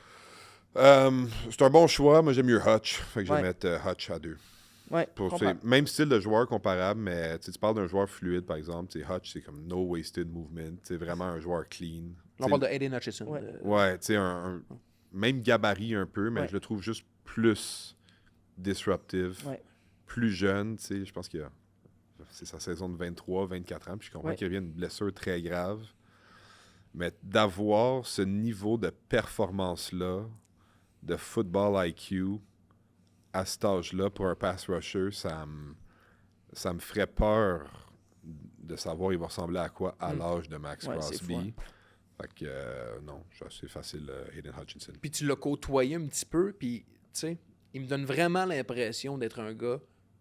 C'est un bon choix. Moi, j'aime mieux Hutch. Fait que je vais Ouais. mettre Hutch à 2. Ouais, Même style de joueur comparable, mais tu parles d'un joueur fluide, par exemple. Hutch, c'est comme no wasted movement. C'est vraiment un joueur clean. On parle de Aiden Hutchinson. Ouais. Ouais, tu sais, même gabarit un peu, mais Ouais. je le trouve juste plus disruptive, Ouais. plus jeune, tu sais, je pense que c'est sa saison de 23, 24 ans, puis je comprends Ouais. qu'il revient d'une blessure très grave. Mais d'avoir ce niveau de performance-là, de football IQ, à cet âge-là, pour un pass rusher, ça me ferait peur de savoir il va ressembler à quoi à l'âge de Max Ouais, c'est Crosby. fou, hein. Fait que non, c'est assez facile, Aiden Hutchinson. Puis tu l'as côtoyé un petit peu, puis tu sais, il me donne vraiment l'impression d'être un gars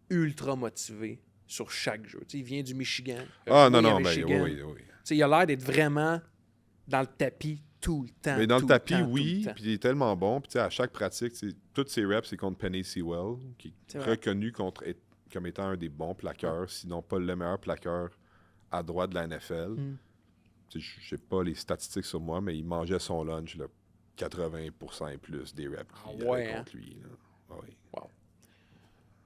ultra motivé sur chaque jeu. Tu sais, il vient du Michigan. Ah Oui, non, à non, ben Michigan. oui, oui. Tu sais, il a l'air d'être vraiment dans le tapis tout le temps. Mais dans tout le tapis, temps, tout oui, le temps. puis il est tellement bon. Puis tu sais, à chaque pratique, toutes ses reps, c'est contre Penny Sewell, qui C'est est vrai. reconnu comme étant un des bons plaqueurs, sinon pas le meilleur plaqueur à droite de la NFL. Tu sais, je sais pas les statistiques sur moi, mais il mangeait son lunch là, 80% et plus des reps qu'il ouais, avait hein? contre lui. Là. Ah oui.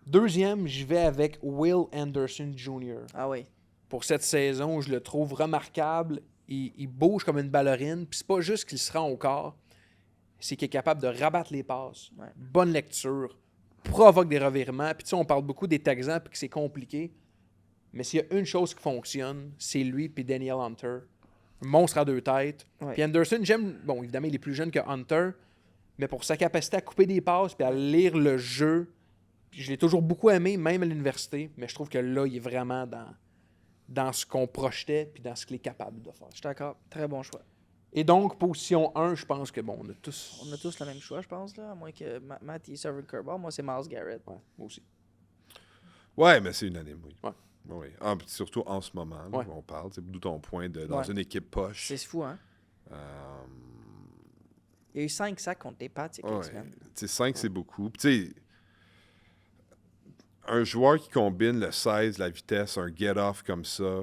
Deuxième, j'y vais avec Will Anderson Jr. Ah oui. Pour cette saison, je le trouve remarquable. Il bouge comme une ballerine. Puis c'est pas juste qu'il se rend au corps, c'est qu'il est capable de rabattre les passes. Ouais. Bonne lecture. Provoque des revirements. Puis tu sais, on parle beaucoup des Texans puis que c'est compliqué. Mais s'il y a une chose qui fonctionne, c'est lui puis Daniel Hunter. Un monstre à deux têtes. Ouais. Puis Anderson, j'aime... Bon, évidemment, il est plus jeune que Hunter. Mais pour sa capacité à couper des passes puis à lire le jeu, je l'ai toujours beaucoup aimé, même à l'université. Mais je trouve que là, il est vraiment dans ce qu'on projetait puis dans ce qu'il est capable de faire. Je suis d'accord. Très bon choix. Et donc, position 1, je pense que, bon, on a tous... On a tous le même choix, je pense, là. À moins que Matt il serve le curveball. Moi, c'est Myles Garrett. Ouais, moi aussi. Ouais, mais c'est unanime, oui. Ouais. Oui. Ah, puis surtout en ce moment, là, Ouais. où on parle, d'où ton point dans Ouais. une équipe poche. C'est fou, hein? Euh, Il y a eu 5 sacs contre les Pats il y a quelques ouais. semaines. Tu sais, 5, c'est beaucoup. Puis tu sais, un joueur qui combine le 16, la vitesse, un get-off comme ça,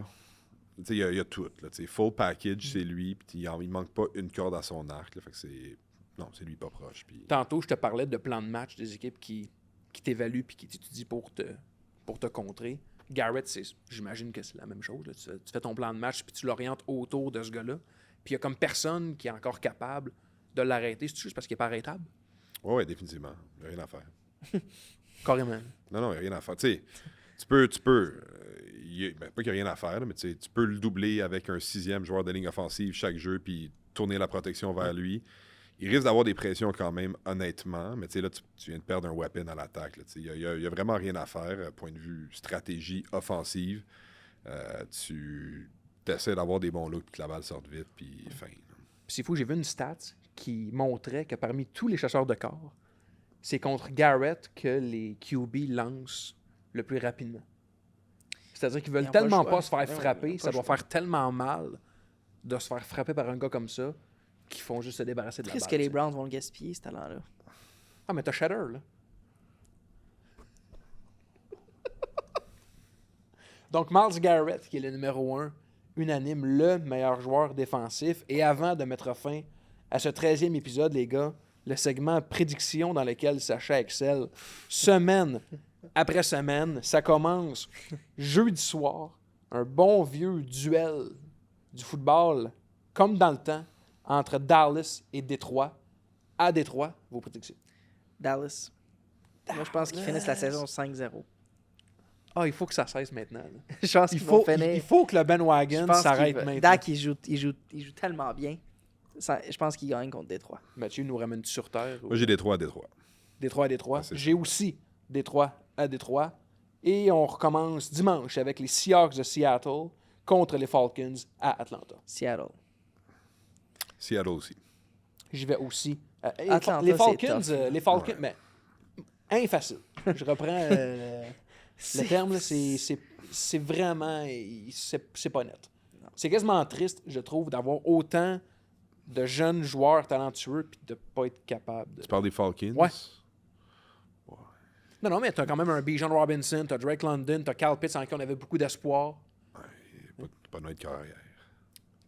tu sais, il y a tout. Là, tu sais, full package, c'est lui. Puis il manque pas une corde à son arc. Là, fait que c'est... Non, c'est lui pas proche. Puis... Tantôt, je te parlais de plan de match des équipes qui t'évaluent puis qui t'étudient pour te contrer. Garrett, j'imagine que c'est la même chose. Là. Tu fais ton plan de match puis tu l'orientes autour de ce gars-là. Puis il y a comme personne qui est encore capable de l'arrêter. C'est juste parce qu'il n'est pas arrêtable? Ouais, définitivement. Il n'y a rien à faire. Carrément. Non, il n'y a rien à faire. Tu sais, tu peux pas qu'il n'y a rien à faire, là, mais tu sais, tu peux le doubler avec un 6e joueur de ligne offensive chaque jeu puis tourner la protection vers lui. Il risque d'avoir des pressions quand même, honnêtement, mais tu sais, là, tu viens de perdre un weapon à l'attaque. Il n'y a vraiment rien à faire, point de vue stratégie offensive. Tu essaies d'avoir des bons looks puis que la balle sorte vite, puis fin. Puis c'est fou, j'ai vu une stat qui montrait que parmi tous les chasseurs de corps, c'est contre Garrett que les QB lancent le plus rapidement. C'est-à-dire qu'ils veulent Ils ont pas le tellement choix. pas se faire Ouais, ils frapper, ont pas ça le doit choix. faire tellement mal de se faire frapper par un gars comme ça qu'ils font juste se débarrasser de la Triste balle. que les t'sais. Browns vont le gaspiller, ce talent-là. Ah, mais t'as Shatter, là. Donc, Myles Garrett, qui est le numéro 1, unanime, le meilleur joueur défensif. Et avant de mettre fin à ce 13e épisode, les gars, le segment prédiction dans lequel Sacha excelle, semaine après semaine, ça commence jeudi soir, un bon vieux duel du football, comme dans le temps, entre Dallas et Détroit. À Détroit, vos prédictions. Dallas. Moi, je pense qu'ils finissent la saison 5-0. Ah, il faut que ça cesse maintenant. là. Je pense Il qu'ils vont faut, finir. il faut que le Je bandwagon pense s'arrête qu'il va- maintenant. Dak, il joue tellement bien. Je pense qu'il gagne contre Détroit. Mathieu nous ramène sur terre. Moi, j'ai Détroit à Détroit. Détroit à Détroit. Ah, c'est J'ai aussi Détroit à Détroit. Et on recommence dimanche avec les Seahawks de Seattle contre les Falcons à Atlanta. Seattle. Seattle aussi. J'y vais aussi. Atlanta, Les c'est Falcons, tough. les Falcons, Ouais. mais infacile. Je reprends le terme, là, c'est vraiment, c'est pas net. C'est quasiment triste, je trouve, d'avoir autant de jeunes joueurs talentueux puis de pas être capable de... Tu parles des Falcons? Ouais. Non, mais t'as quand même un Bijan Robinson, t'as Drake London, t'as Kyle Pitts en qui on avait beaucoup d'espoir. Pas de notre carrière.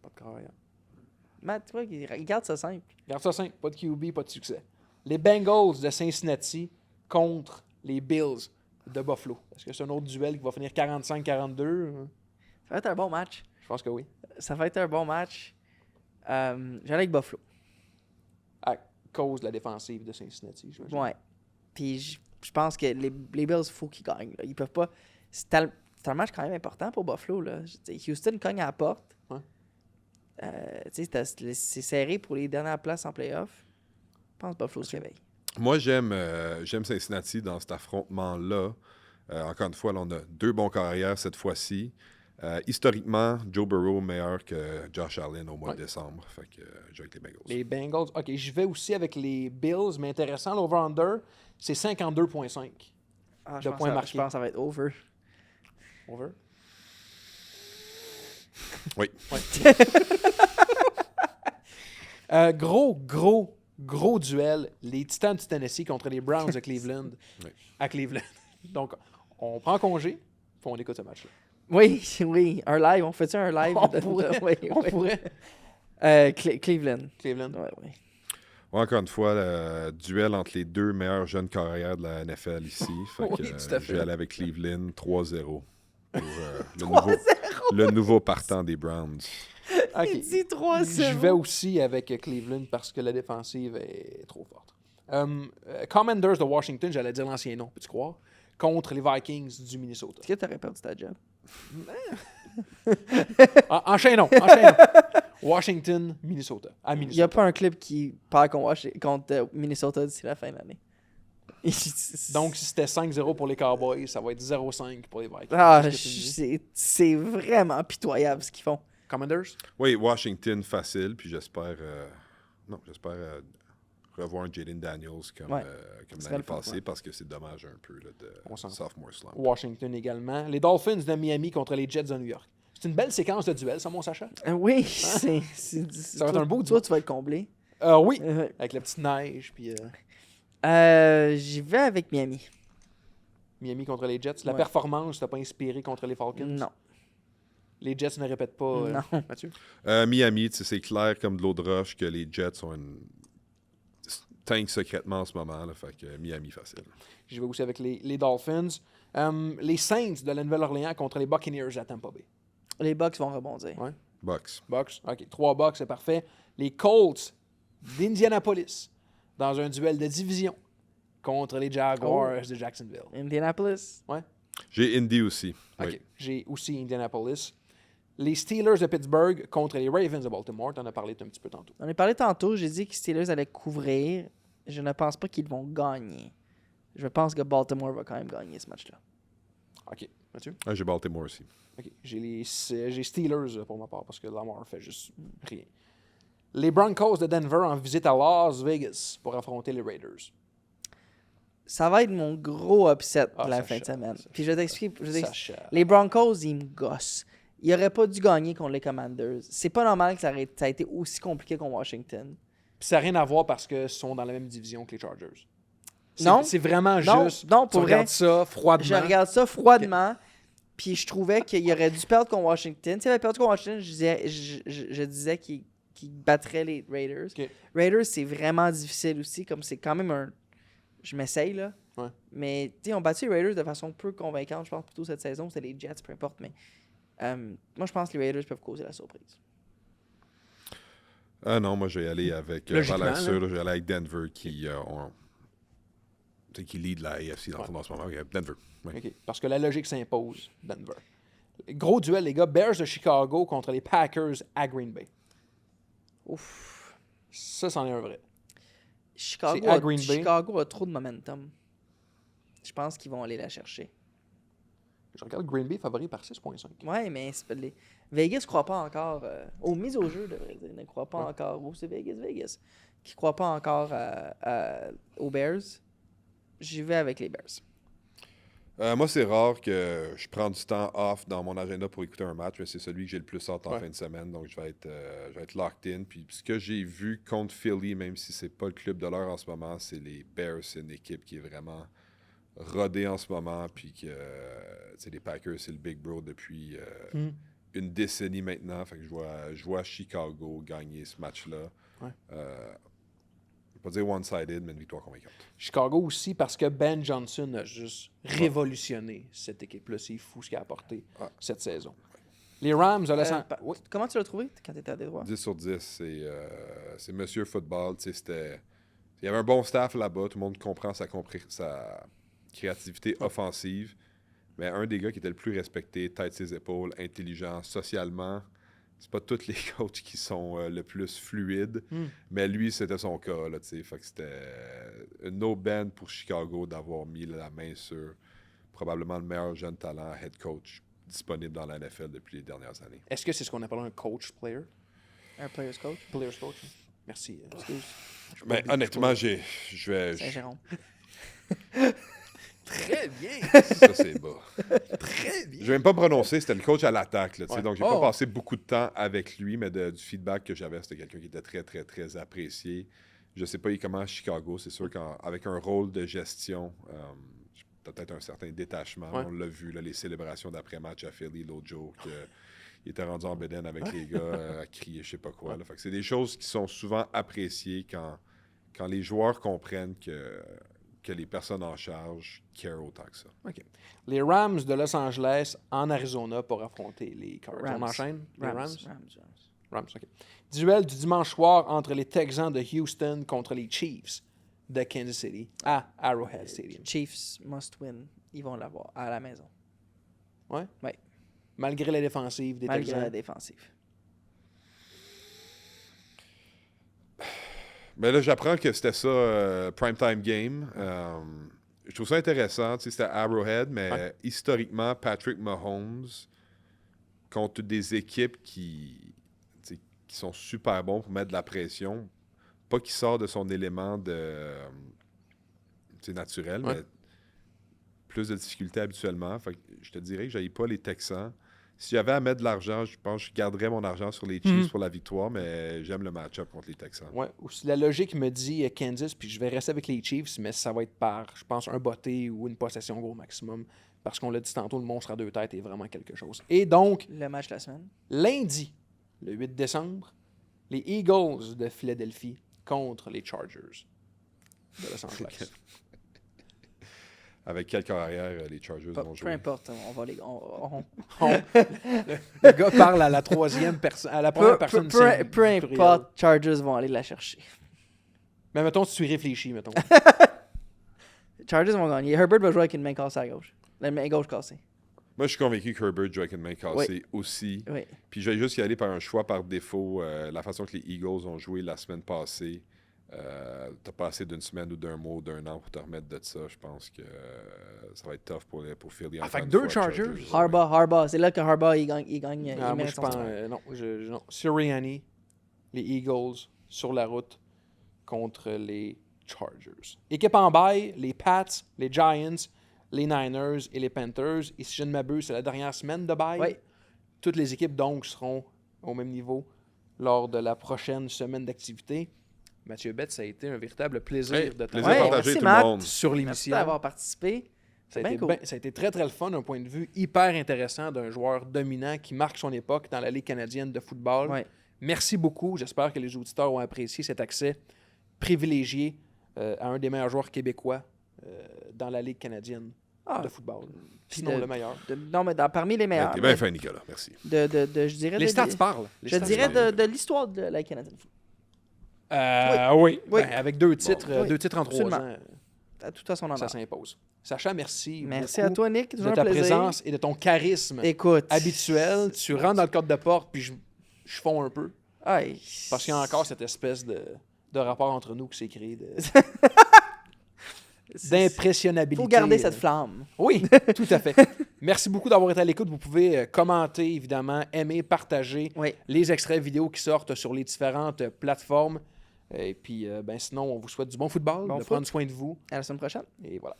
Pas de carrière. Matt, tu vois, il garde ça simple. Garde ça simple, pas de QB, pas de succès. Les Bengals de Cincinnati contre les Bills de Buffalo. Est-ce que c'est un autre duel qui va finir 45-42? Ça va être un bon match. Je pense que oui. Ça va être un bon match. J'allais avec Buffalo. À cause de la défensive de Cincinnati, j'imagine. Ouais. Puis je pense que les Bills, il faut qu'ils gagnent. Là. Ils peuvent pas. C'est un match quand même important pour Buffalo. Là. Houston cogne à la porte. Ouais. C'est serré pour les dernières places en playoff. Je pense que Buffalo se réveille. Moi, j'aime Cincinnati dans cet affrontement-là. Encore une fois, là, on a 2 bons carrières cette fois-ci. Historiquement, Joe Burrow meilleur que Josh Allen au mois de décembre. Fait que je vais avec les Bengals. Les Bengals. OK, je vais aussi avec les Bills, mais intéressant, l'over-under, c'est 52,5. Ah, De points marqués. Je pense que ça va être over. Over? Oui. Gros duel. Les Titans du Tennessee contre les Browns de Cleveland. Oui. À Cleveland. Donc, on prend congé, puis on écoute ce match-là. Oui. Un live. On fait-tu un live? On pourrait. On pourrait. Cleveland. Cleveland. Oui. Encore une fois, duel entre les 2 meilleurs jeunes carrières de la NFL ici. Fait Oui, que, tout à fait. je vais aller avec Cleveland 3-0 pour le nouveau partant des Browns. OK. Il dit 3-0. Je vais aussi avec Cleveland parce que la défensive est trop forte. Commanders de Washington, j'allais dire l'ancien nom, peux-tu croire, contre les Vikings du Minnesota. Est-ce que tu aurais perdu ta job? Enchaînons. Washington, Minnesota. À Il n'y Minnesota. a pas un club qui perd contre Minnesota d'ici la fin de l'année. Donc, si c'était 5-0 pour les Cowboys, ça va être 0-5 pour les Vikings. Ah, C'est ce que tu me dis? c'est vraiment pitoyable ce qu'ils font. Commanders? Oui, Washington facile, puis j'espère revoir un Jaden Daniels comme serait l'année le fun, passée, parce que c'est dommage un peu là, On s'en de sophomore slump. Washington également. Les Dolphins de Miami contre les Jets de New York. C'est une belle séquence de duel, ça, mon Sacha? Oui, Ça va être un beau Toi, tu vas être comblé. Oui, avec la petite neige, puis J'y vais avec Miami. Miami contre les Jets. La Ouais. performance t'a pas inspiré contre les Falcons? Non. Les Jets ne répètent pas, Non. Mathieu? Miami, c'est clair comme de l'eau de roche que les Jets ont une tank secrètement en ce moment. Là, fait que Miami facile. Je vais aussi avec les Dolphins. Les Saints de la Nouvelle-Orléans contre les Buccaneers à Tampa Bay. Les Bucks vont rebondir. Ouais. Bucks. Bucks, OK. 3 Bucks, c'est parfait. Les Colts d'Indianapolis dans un duel de division contre les Jaguars de Jacksonville. Indianapolis. J'ai Indy aussi. OK. Oui. J'ai aussi Indianapolis. Les Steelers de Pittsburgh contre les Ravens de Baltimore. Tu en as parlé un petit peu tantôt. On a parlé tantôt, j'ai dit que Steelers allaient couvrir. Je ne pense pas qu'ils vont gagner. Je pense que Baltimore va quand même gagner ce match-là. OK. Mathieu? Ah, j'ai Baltimore aussi. OK. J'ai Steelers pour ma part parce que Lamar fait juste rien. Les Broncos de Denver en visite à Las Vegas pour affronter les Raiders. Ça va être mon gros upset de la ça fin de chiale, semaine. ça Puis je vais t'expliquer. Ça chiale. Les Broncos, ils me gossent. Ils n'auraient pas dû gagner contre les Commanders. C'est pas normal que ça a été aussi compliqué contre Washington. Puis ça n'a rien à voir parce qu'ils sont dans la même division que les Chargers. Non. C'est vraiment Non, juste. non, pour tu vrai. regardes ça froidement. Je regarde ça froidement. Puis je trouvais qu'il aurait dû perdre contre Washington. S'il avait perdu contre Washington, je disais qu'il battrait les Raiders. Ok. Raiders, c'est vraiment difficile aussi. Comme c'est quand même un. Je m'essaye, là. Ouais. Mais, tu sais, on battu les Raiders de façon peu convaincante, je pense, plutôt cette saison. C'était les Jets, peu importe. Mais moi, je pense que les Raiders peuvent causer la surprise. Ah non, moi, je vais y aller avec. Logiquement, Valère sûr, là. je vais aller avec Denver qui qui lead la AFC dans le fond en ce moment. Ok, Denver. Ouais. OK. Parce que la logique s'impose, Denver. Gros duel, les gars. Bears de Chicago contre les Packers à Green Bay. Ouf. Ça, c'en est un vrai. Chicago, C'est à Green Bay. Chicago a trop de momentum. Je pense qu'ils vont aller la chercher. Je regarde Green Bay favori par 6,5. Ouais, mais c'est pas Vegas ne croit pas encore aux mises au jeu, devrais dire. Ne croit pas Ouais. encore. Oh, c'est Vegas. Qui ne croit pas encore aux Bears. J'y vais avec les Bears. Moi, c'est rare que je prends du temps off dans mon agenda pour écouter un match, mais c'est celui que j'ai le plus hâte en Ouais. fin de semaine. Donc, je vais être locked in. Puis, ce que j'ai vu contre Philly, même si c'est pas le club de l'heure en ce moment, c'est les Bears. C'est une équipe qui est vraiment rodée en ce moment. Puis que les Packers, c'est le Big Bro depuis une décennie maintenant. Fait que je vois Chicago gagner ce match-là. Ouais. Je vais pas dire one-sided, mais une victoire convaincante. Chicago aussi parce que Ben Johnson a juste révolutionné cette équipe-là. C'est fou ce qu'il a apporté cette saison. Les Rams de Los Angeles. Oui. Comment tu l'as trouvé quand tu étais à Détroit? 10 sur 10, c'est Monsieur Football. Il y avait un bon staff là-bas. Tout le monde comprend sa créativité offensive. Mais un des gars qui était le plus respecté, tête ses épaules, intelligent, socialement. C'est pas tous les coachs qui sont le plus fluides, mais lui, c'était son cas. Là, fait que c'était une no-band pour Chicago d'avoir mis la main sur probablement le meilleur jeune talent head coach disponible dans la NFL depuis les dernières années. Est-ce que c'est ce qu'on appelle un coach-player? Un player's coach. Player's coach. Merci. Excuse. Mais honnêtement, je vais... Saint-Jérôme. Très bien. Ça, c'est bas. Très bien. Je vais même pas me prononcer, c'était le coach à l'attaque. Là, Ouais. Donc, j'ai pas passé beaucoup de temps avec lui, mais du feedback que j'avais, c'était quelqu'un qui était très, très, très apprécié. Je sais pas comment à Chicago, c'est sûr qu'avec un rôle de gestion, peut-être un certain détachement. Ouais. On l'a vu, là, les célébrations d'après-match à Philly l'autre jour, il était rendu en bédaine avec les gars à crier je sais pas quoi. Là. Fait que c'est des choses qui sont souvent appréciées quand les joueurs comprennent que les personnes en charge carent autant que ça. OK. Les Rams de Los Angeles en Arizona pour affronter les Cards. Rams. On enchaîne? Les Rams? Rams. Rams, OK. Duel du dimanche soir entre les Texans de Houston contre les Chiefs de Kansas City à Arrowhead Stadium. Chiefs must win. Ils vont l'avoir à la maison. Ouais? Ouais. Malgré la défensive des Malgré la Texans. défensive. Mais là, j'apprends que c'était ça, primetime game. Je trouve ça intéressant. Tu sais, c'était Arrowhead, mais historiquement, Patrick Mahomes contre des équipes qui sont super bons pour mettre de la pression. Pas qu'il sort de son élément naturel, mais plus de difficultés habituellement. Fait que je te dirais que je n'aille pas les Texans. Si j'avais à mettre de l'argent, je pense que je garderais mon argent sur les Chiefs pour la victoire, mais j'aime le match-up contre les Texans. Ouais. La logique me dit Kansas, puis je vais rester avec les Chiefs, mais ça va être par, je pense, un botté ou une possession gros maximum. Parce qu'on l'a dit tantôt, le monstre à deux têtes est vraiment quelque chose. Et donc, Le match de la semaine. lundi, le 8 décembre, les Eagles de Philadelphie contre les Chargers de Los Angeles. Avec quel corps arrière les Chargers vont Peu jouer? importe, on va les. Le gars parle à la troisième personne, à la première personne. Peu importe, Chargers vont aller la chercher. Mais mettons, si tu y réfléchis, mettons. Chargers vont gagner. Herbert va jouer avec une main cassée à gauche. La main gauche cassée. Moi, je suis convaincu que Herbert joue avec une main cassée aussi. Oui. Puis je vais juste y aller par un choix par défaut. La façon que les Eagles ont joué la semaine passée, t'as pas assez d'une semaine ou d'un mois ou d'un an pour te remettre de ça. Je pense que ça va être tough pour Philly. Ah, fait que encore une deux fois, Chargers? Harbaugh. C'est là que Harbaugh, il gagne. Ah, il moi, mérite je son pense. titulaire. Non. Sirianni, les Eagles sur la route contre les Chargers. Équipe en bail, les Pats, les Giants, les Niners et les Panthers. Et si je ne m'abuse, c'est la dernière semaine de bail. Oui. Toutes les équipes, donc, seront au même niveau lors de la prochaine semaine d'activité. Mathieu Bette, ça a été un véritable plaisir Hey, de plaisir Ouais, partagé merci, tout le Matt. monde. sur Merci l'émission. d'avoir participé. Ça a, bien été cool. ça a été très, très le fun d'un point de vue hyper intéressant d'un joueur dominant qui marque son époque dans la Ligue canadienne de football. Ouais. Merci beaucoup. J'espère que les auditeurs ont apprécié cet accès privilégié à un des meilleurs joueurs québécois dans la Ligue canadienne de football. Sinon, le meilleur. Non, mais parmi les meilleurs. T'es bien fin, Nicolas. Merci. Je dirais Les stats parlent. Je dirais de l'histoire de la canadienne. Oui. Oui. Ben, avec deux titres, oui. deux titres en 3 Absolument. ans, À tout à son honneur. ça s'impose. Sacha, merci. Merci beaucoup à toi, Nick. de Toujours un ta plaisir. présence et de ton charisme Écoute. habituel. Tu rentres dans le cadre de porte, puis je fonds un peu. Aïe. Parce qu'il y a encore cette espèce de rapport entre nous qui s'est créé d'impressionnabilité. Faut garder cette flamme. Oui, tout à fait. Merci beaucoup d'avoir été à l'écoute. Vous pouvez commenter, évidemment, aimer, partager Oui. les extraits vidéo qui sortent sur les différentes plateformes. Et puis, sinon, on vous souhaite du bon football, Bon de foot. prendre soin de vous. À la semaine prochaine. Et voilà.